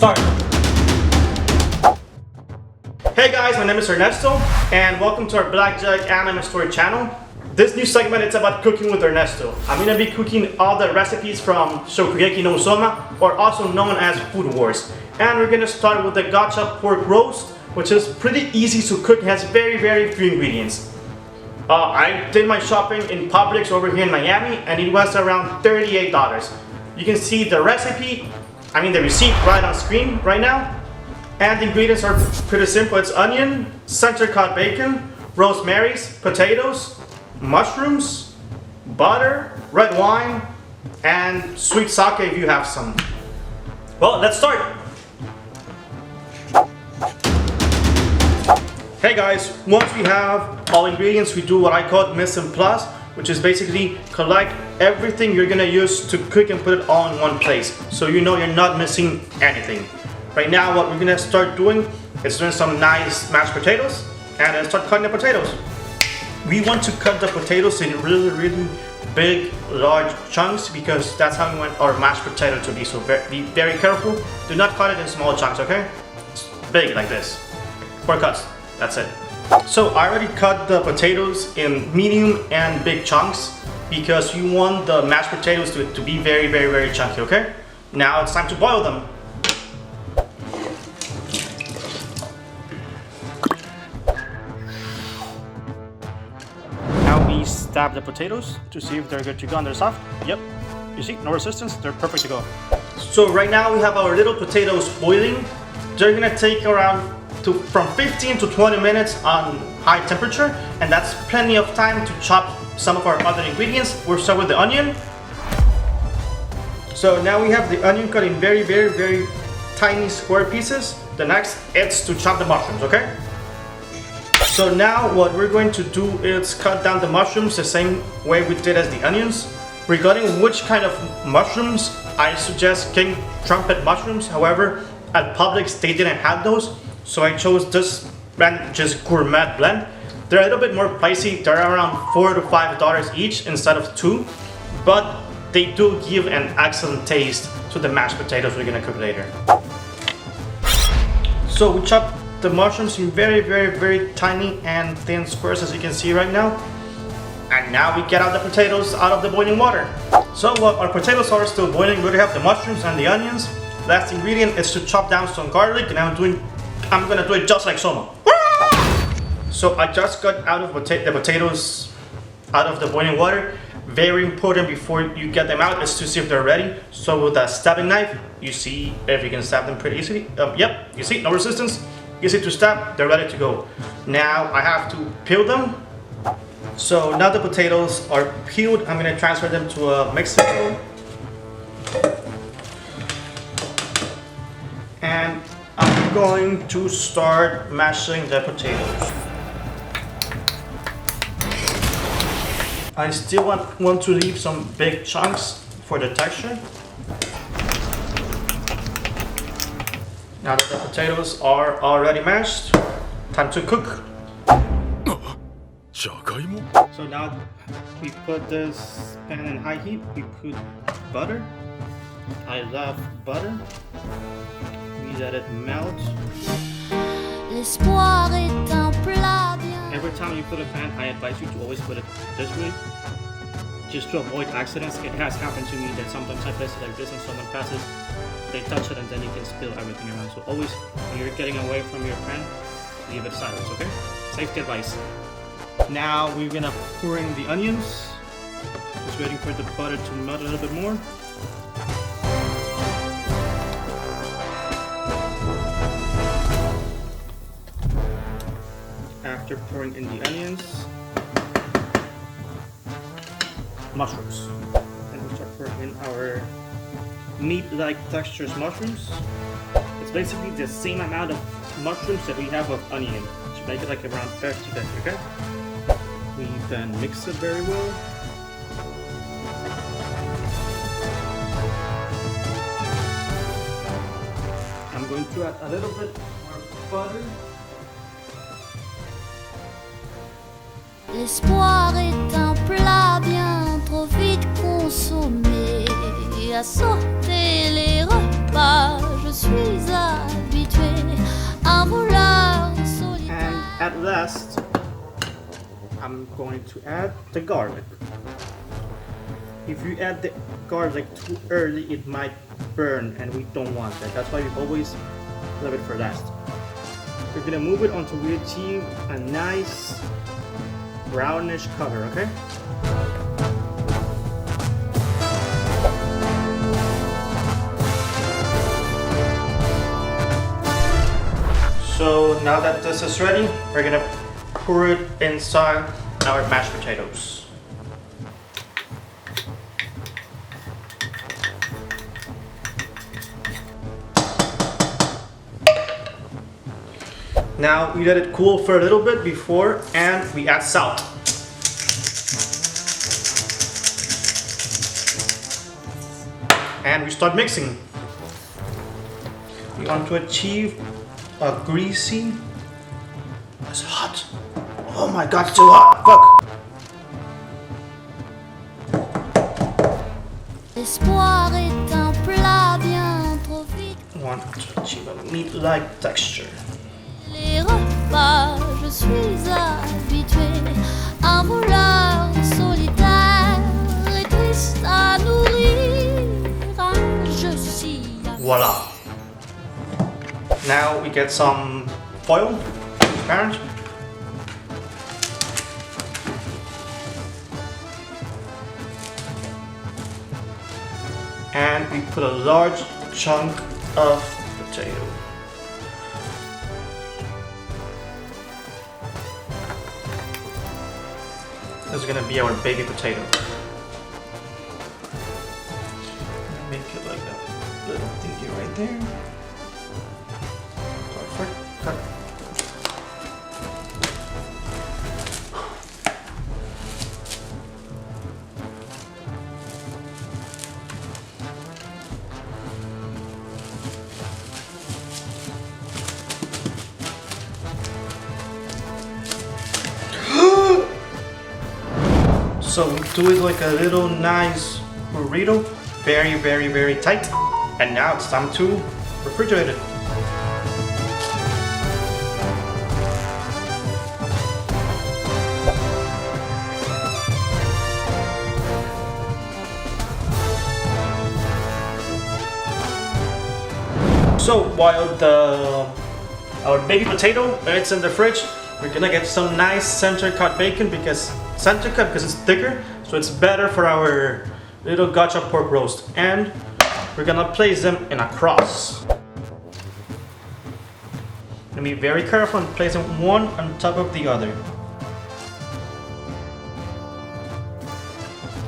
start. Hey guys, my name is Ernesto, and welcome to our Black Jug Anime Story channel. This new segment is about cooking with Ernesto. I'm gonna be cooking all the recipes from Shokugeki no Soma, or also known as Food Wars. And we're gonna start with the gotcha pork roast, which is pretty easy to cook. It has very few ingredients. I did my shopping in Publix over here in Miami, and it was around $38. You can see the the receipt right on screen right now. And the ingredients are pretty simple. It's onion, center cut bacon, rosemaries, potatoes, mushrooms, butter, red wine, and sweet sake if you have some. Well, let's start. Hey guys, once we have all ingredients, we do what I call mise en place, which is basically collect everything you're gonna use to cook and put it all in one place, so you know you're not missing anything. Right now, what we're gonna start doing is doing some nice mashed potatoes, and then start cutting the potatoes. We want to cut the potatoes in really big, large chunks, because that's how we want our mashed potato to be. So be very careful. Do not cut it in small chunks, okay? It's big like this. 4 cuts. That's it. So I already cut the potatoes in medium and big chunks, because you want the mashed potatoes to be very chunky, okay? Now it's time to boil them. Now we stab the potatoes to see if they're good to go and they're soft. Yep. You see, no resistance, they're perfect to go. So right now we have our little potatoes boiling. They're gonna take around from 15 to 20 minutes on high temperature, and that's plenty of time to chop some of our other ingredients. We'll start with the onion. So now we have the onion cut in very tiny square pieces. The next is to chop the mushrooms, okay? So now what we're going to do is cut down the mushrooms the same way we did as the onions. Regarding which kind of mushrooms, I suggest king trumpet mushrooms. However, at Publix they didn't have those, so I chose this brand, just gourmet blend. They're a little bit more pricey. They're around $4 to $5 each instead of 2, but they do give an excellent taste to the mashed potatoes we're gonna cook later. So we chop the mushrooms in very tiny and thin squares, as you can see right now. And now we get out the potatoes out of the boiling water. So while our potatoes are still boiling, we already have the mushrooms and the onions. Last ingredient is to chop down some garlic, and I'm gonna do it just like Soma. So I just got out of the potatoes out of the boiling water. Very important before you get them out is to see if they're ready. So with a stabbing knife, you see if you can stab them pretty easily. Yep, you see, no resistance. Easy to stab, they're ready to go. Now I have to peel them. So now the potatoes are peeled, I'm gonna transfer them to a mixing bowl. And I'm going to start mashing the potatoes. I still want to leave some big chunks for the texture. Now that the potatoes are already mashed, time to cook. So now we put this pan in high heat, we put butter. I love butter. We let it melt. Every time you put a pan, I advise you to always put it this way, just to avoid accidents. It has happened to me that sometimes I place it like this and someone passes, they touch it, and then you can spill everything around. So always, when you're getting away from your pan, leave it sideways, okay? Safety advice. Now we're gonna pour in the onions. Just waiting for the butter to melt a little bit more. After pouring in the onions, mushrooms. And we start pouring in our meat-like textures mushrooms. It's basically the same amount of mushrooms that we have of onion. So make it like around 50-50, okay? We then mix it very well. I'm going to add a little bit more butter. L'espoir est un plat bien trop vite consommé. À sauter les repas, je suis last, I'm going to add the garlic. If you add the garlic too early, it might burn, and we don't want that. That's why we always leave it for last. We're gonna move it until we achieve a nice brownish color, okay? So now that this is ready, we're gonna pour it inside our mashed potatoes. Now we let it cool for a little bit before, and we add salt. And we start mixing. We want to achieve a greasy. It's hot. Oh my god, it's too hot. Fuck. L'espoir est un plat bien trop vite. I want to achieve a meat-like texture. Les repas, je suis habituée. Un voleur solitaire et triste à nourrir. Je suis. Voila. Now we get some foil, transparent. And we put a large chunk of potato. This is gonna be our baby potato. Make it like that little thingy right there. Perfect. Cut. So we do it like a little nice burrito, very, very, very tight. And now it's time to refrigerate it. So while our baby potato it's in the fridge, we're gonna get some nice center cut bacon because it's thicker, so it's better for our little gotcha pork roast. And we're gonna place them in a cross. And be very careful and place them one on top of the other.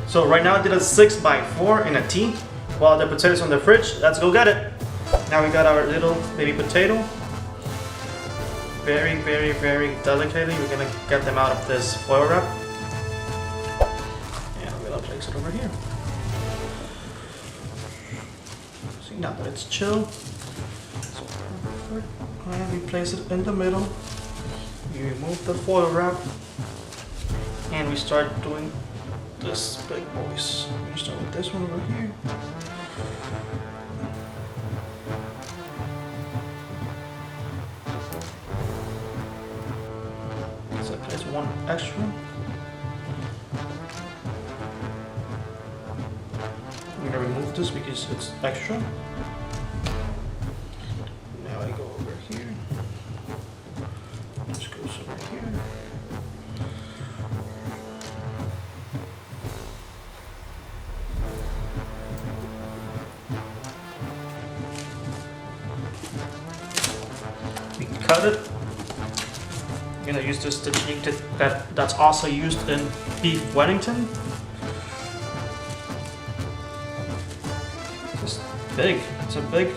So right now I did a 6x4 in a T while the potatoes on the fridge. Let's go get it. Now we got our little baby potato. Very, very, very delicately, we're gonna get them out of this foil wrap. And we're gonna place it over here. See, now that it's chill, so perfect. And we place it in the middle. We remove the foil wrap, and we start doing this big boys. We start with this one over here. So place one extra. I'm gonna remove this because it's extra. Now I go over here. This goes over here. We cut it. I'm gonna use this technique that's also used in beef Wellington. Just big. It's a big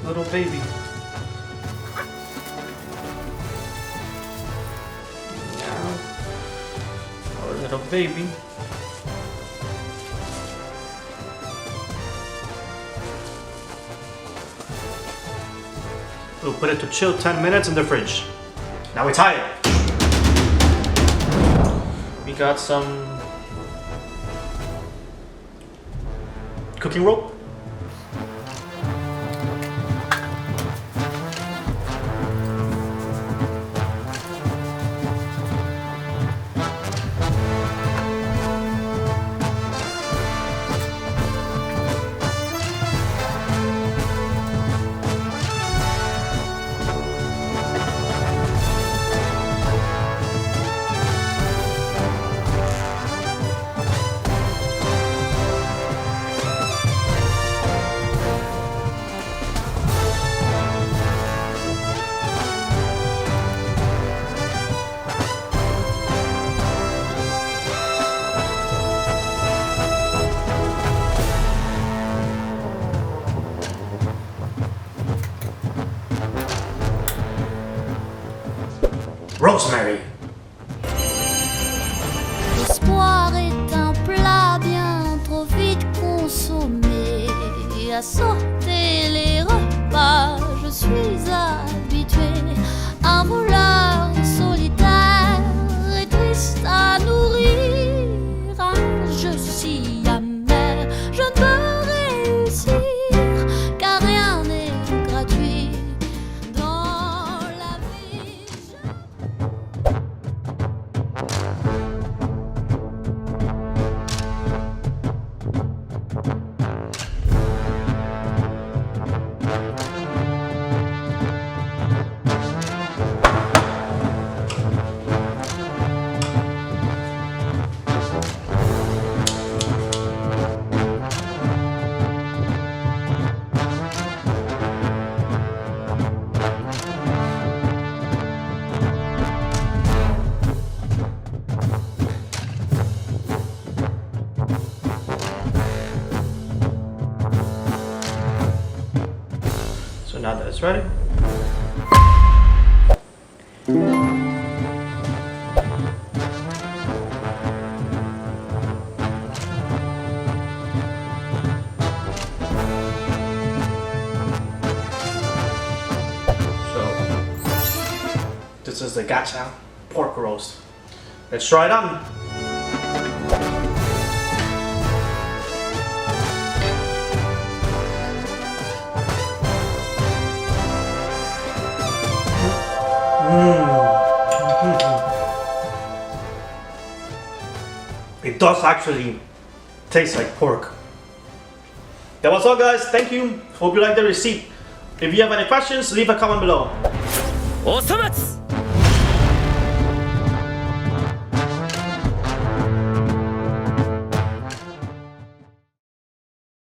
little baby. Now, our little baby. We'll put it to chill 10 minutes in the fridge. Now we tie it. We got some cooking rope. rosemary. L'espoir est un plat bien trop vite consommé. À sauter les repas, je suis habituée. Un voleur solitaire et triste à nourrir. Un jeu si amer, je ne peux réussir, car rien n'est gratuit dans la vie. So now that it's ready, this is the gacha pork roast. Let's try it on. It does actually taste like pork. That was all, guys. Thank you. Hope you liked the receipt. If you have any questions, leave a comment below. おそ松